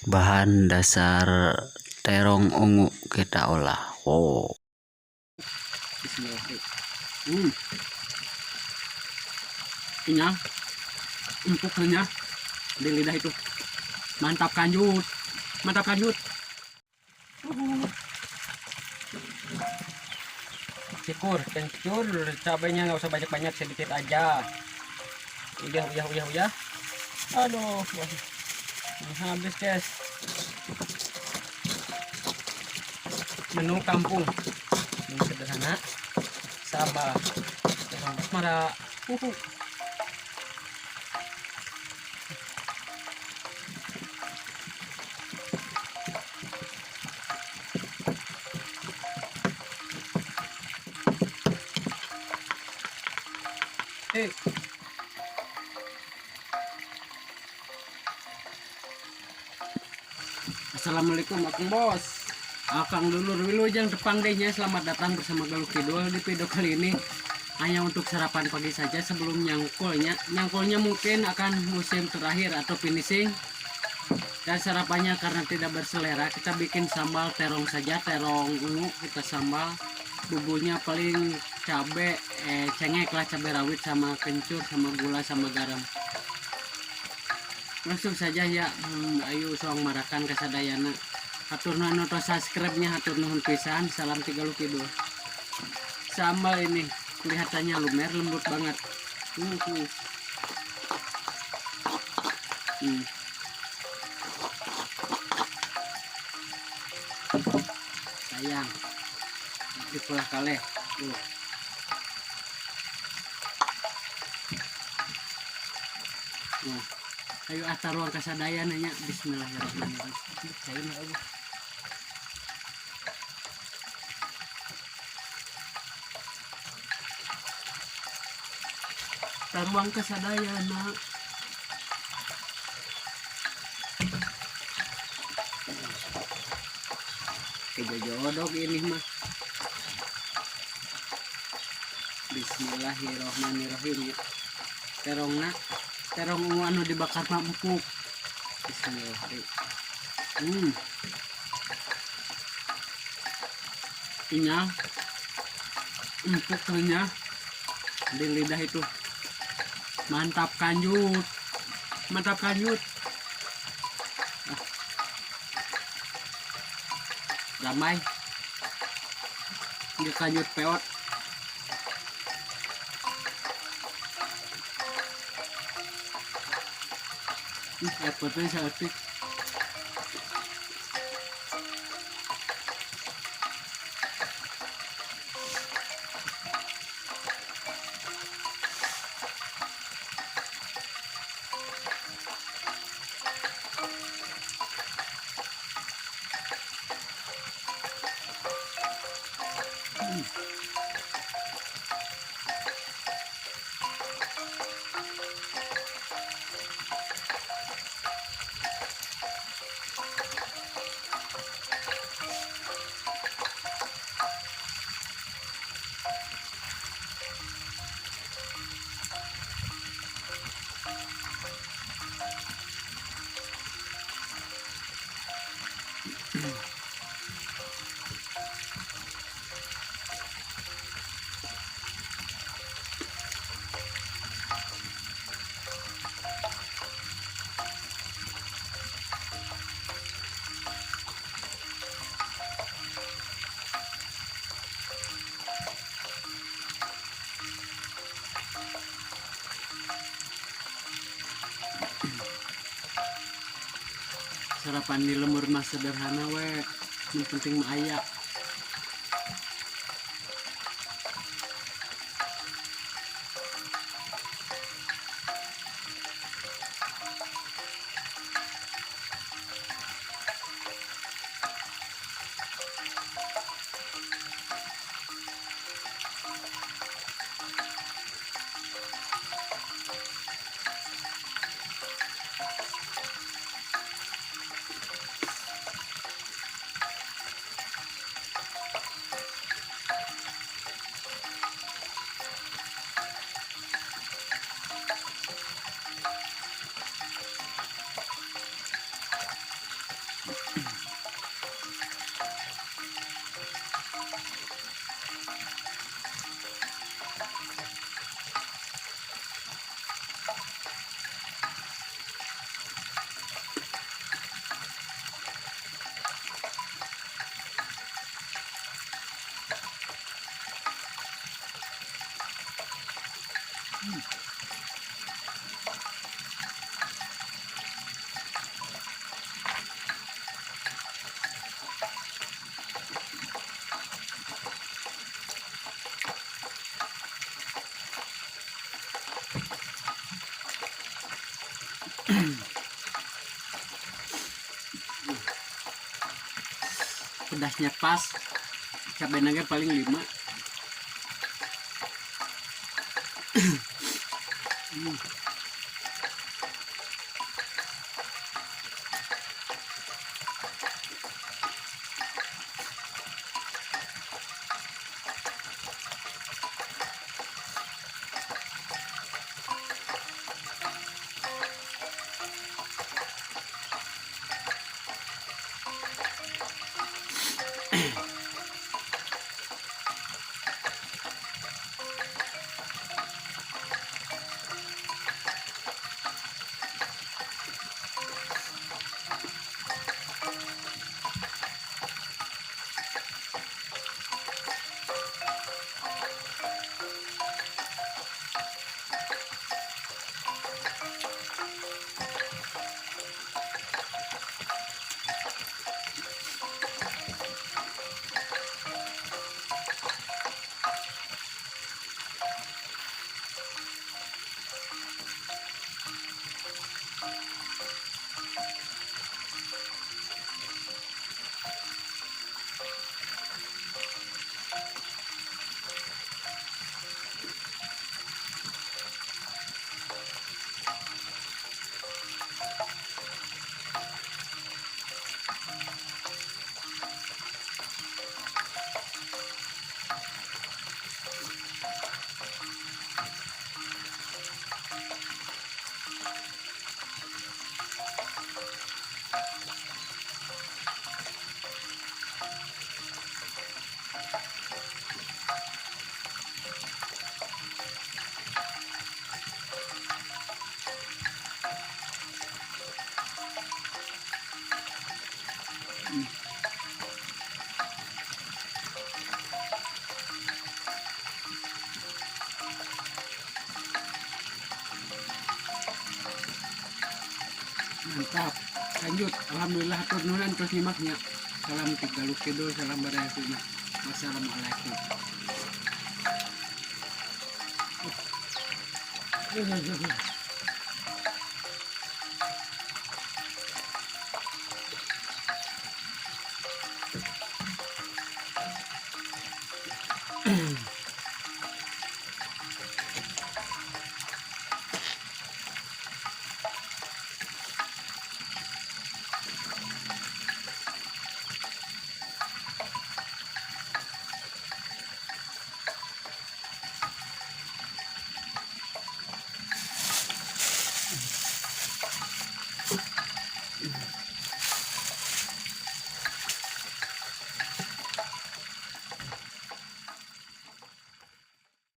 Bahan dasar terong ungu kita olah. Oh, Bismillahirrahmanirrahim. Kenyal, empuk renyah di lidah itu. Mantap kanjut, mantap kanjut. Syukur, kencur, cabenya nggak usah banyak-banyak, sedikit aja. Uyah. Aduh, habis guys. Menu kampung, menu sederhana, sabar, marah. Assalamualaikum Akang Bos, Akang Dulur Wilujeng Tepang Denya. Selamat datang bersama Galuk Kidul. Di video kali ini hanya untuk sarapan pagi saja sebelum nyangkulnya mungkin akan musim terakhir atau finishing. Dan sarapannya karena tidak berselera, kita bikin sambal terong saja, terong ungu kita sambal. Bumbunya paling cabe, cengek lah, cabai rawit sama kencur sama gula sama garam. Langsung saja ya. Ayo soang marakan kasadayana. Hatur nuhun tos subscribe-nya, hatur nuhun pisan. Salam Tiga Lukidul. Sambal ini kelihatannya lumer, lembut banget. Sayang dipolah kaleh. Ayo atar ruang kasadaya nanya. Bismillahirrahmanirrahim. Taruang kasadaya nak. Kejodok ini mah. Bismillahirrahmanirrahim ya. Terong ungu anu dibakar mah empuk. Bismillahirrahmanirrahim. Kenyal, empuk renyah di lidah itu. Mantap kanjut, mantap kanjut. Ramai di kanjut peot. Airportnya cantik. Sarapan di lembur mah sederhana we, yang penting mah aya. pedasnya pas, cabai naga paling 5. Mantap, lanjut. Alhamdulillah, hatur nuhun terus nyimaknya. Salam tiga lukidul, salam barayatuna. Wassalamualaikum.